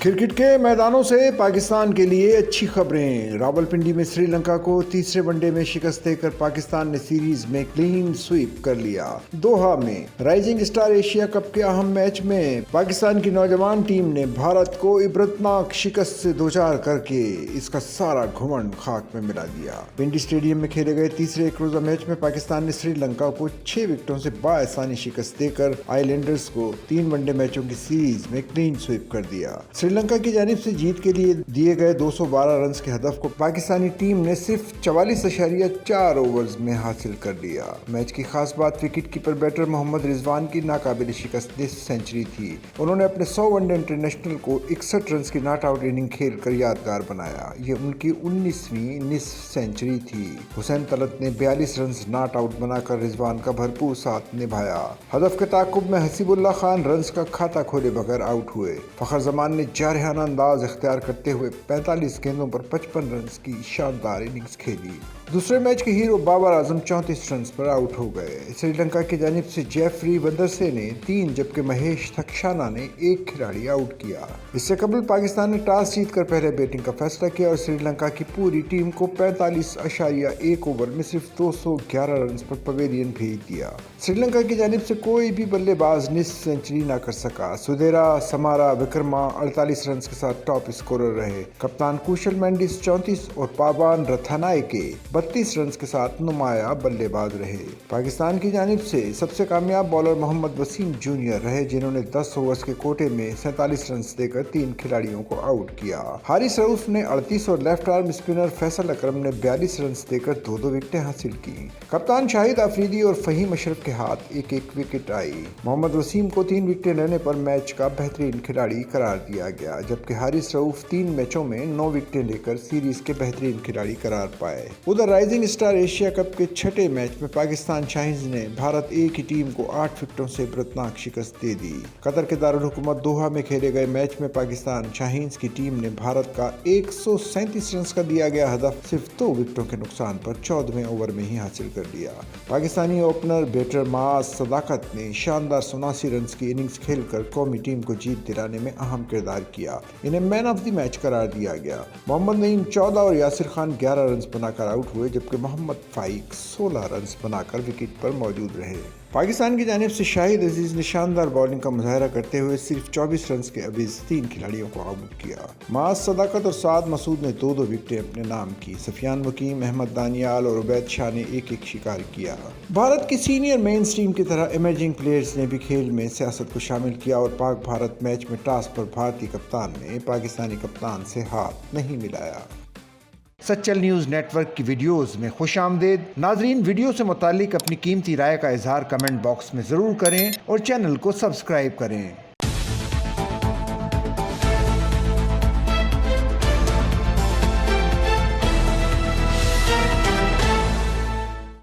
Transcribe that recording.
Cricket کے میدانوں سے پاکستان کے لیے اچھی خبریں۔ راولپنڈی میں سری لنکا کو تیسرے ون ڈے میں شکست دے کر پاکستان نے سیریز میں کلین سویپ کر لیا۔ دوحہ میں رائزنگ اسٹار ایشیا کپ کے اہم میچ میں پاکستان کی نوجوان ٹیم نے بھارت کو عبرتناک شکست سے دوچار کر کے اس کا سارا گھمنڈ خاک میں ملا دیا۔ پنڈی اسٹیڈیم میں کھیلے گئے تیسرے ایک روزہ میچ میں پاکستان نے سری لنکا کو 6 وکٹوں سے بآسانی شکست دے کر آئی لینڈرز کو 3 ون ڈے میچوں کی سیریز میں کلین سویپ کر دیا۔ سری لنکا کی جانب سے جیت کے لیے دیے گئے 212 رنز کے ہدف کو پاکستانی ٹیم نے صرف 44.4 اوورز میں حاصل کر لیا۔ میچ کی خاص بات وکٹ کیپر بیٹر محمد رضوان کی ناقابل شکست نصف سنچری تھی۔ انہوں نے اپنے 100 ون ڈے انٹرنیشنل کو 61 رنز کی ناٹ آؤٹ اننگ کھیل کر یادگار بنایا۔ یہ ان کی 19ویں نصف سنچری تھی۔ حسین طلعت نے 42 رنز ناٹ آؤٹ بنا کر رضوان کا بھرپور ساتھ نبھایا۔ ہدف کے تعاقب میں حسیب اللہ خان رنز کا کھاتہ کھولے بغیر آؤٹ ہوئے۔ فخر زمان نے جارحانہ انداز اختیار کرتے ہوئے 45 گیندوں پر 55 رنز کی شاندار اننگز کھیلی۔ دوسرے میچ کے ہیرو بابر اعظم 34 رنز پر آؤٹ ہو گئے۔ سری لنکا کی جانب سے جیفری وندرسے نے 3 جبکہ مہیش تھکشانا نے 1 کھلاڑی آؤٹ کیا۔ اس سے قبل پاکستان نے ٹاس جیت کر پہلے بیٹنگ کا فیصلہ کیا اور سری لنکا کی پوری ٹیم کو 45.1 اوور میں صرف 211 رنز پر پویلین بھیج دیا۔ سری لنکا کی جانب سے کوئی بھی بلے باز نصف سنچری نہ کر سکا۔ سدھیرا سمارا وکرما 48 رنز کے ساتھ ٹاپ اسکورر رہے۔ کپتان کوشل مینڈس 34 اور پاون رتھانائکے 32 رنز کے ساتھ نمایاں بلے باز رہے۔ پاکستان کی جانب سے سب سے کامیاب بالر محمد وسیم جونیئر رہے جنہوں نے 10 اوورز کے کوٹے میں 47 رنز دے کر 3 کھلاڑیوں کو آؤٹ کیا۔ حارث رؤف نے 38 اور لیفٹ آرم اسپنر فیصل اکرم نے 42 رنز دے کر 2 وکٹیں حاصل کی۔ کپتان شاہد آفریدی اور فہیم اشرف کے ہاتھ 1 وکٹ آئی۔ محمد وسیم کو 3 وکٹیں لینے پر میچ کا بہترین کھلاڑی قرار دیا گیا جبکہ حارث رؤف 3 میچوں میں 9 وکٹیں لے کر سیریز کے بہترین کھلاڑی قرار پائے۔ ادھر رائزنگ اسٹار ایشیا کپ کے چھٹے میچ میں پاکستان شاہینز نے بھارت اے کی ٹیم کو 8 وکٹوں سے عبرتناک شکست دے دی۔ قطر کے دارالحکومت دوحہ میں کھیلے گئے میچ میں پاکستان شاہینز کی ٹیم نے بھارت کا 137 رنز کا دیا گیا ہدف صرف 2 وکٹوں کے نقصان پر 14ویں اوور میں ہی حاصل کر لیا۔ پاکستانی اوپنر بیٹر معاذ صداقت نے شاندار 87 رنز کی اننگز کھیل کر قومی ٹیم کو جیت دلانے میں اہم کردار کیا۔ انہیں مین آف دی میچ قرار دیا گیا۔ محمد نعیم 14 اور یاسر خان 11 رنز بنا کر آؤٹ ہوئے جبکہ محمد فائق 16 رنز بنا کر وکٹ پر موجود رہے۔ پاکستان کی جانب سے شاہد عزیز نے شاندار بالنگ کا مظاہرہ کرتے ہوئے صرف 24 رنز کے عوض 3 کھلاڑیوں کو آؤٹ کیا۔ معاذ صداقت اور سعد مسعود نے 2 وکٹیں اپنے نام کی۔ سفیان وکیم، احمد دانیال اور عبید شاہ نے 1 شکار کیا۔ بھارت کی سینئر مین اسٹریم کی طرح ایمرجنگ پلیئرز نے بھی کھیل میں سیاست کو شامل کیا اور پاک بھارت میچ میں ٹاس پر بھارتی کپتان نے پاکستانی کپتان سے ہاتھ نہیں ملایا۔ سچل نیوز نیٹ ورک کی ویڈیوز میں خوش آمدید۔ ناظرین، ویڈیو سے متعلق اپنی قیمتی رائے کا اظہار کمنٹ باکس میں ضرور کریں اور چینل کو سبسکرائب کریں۔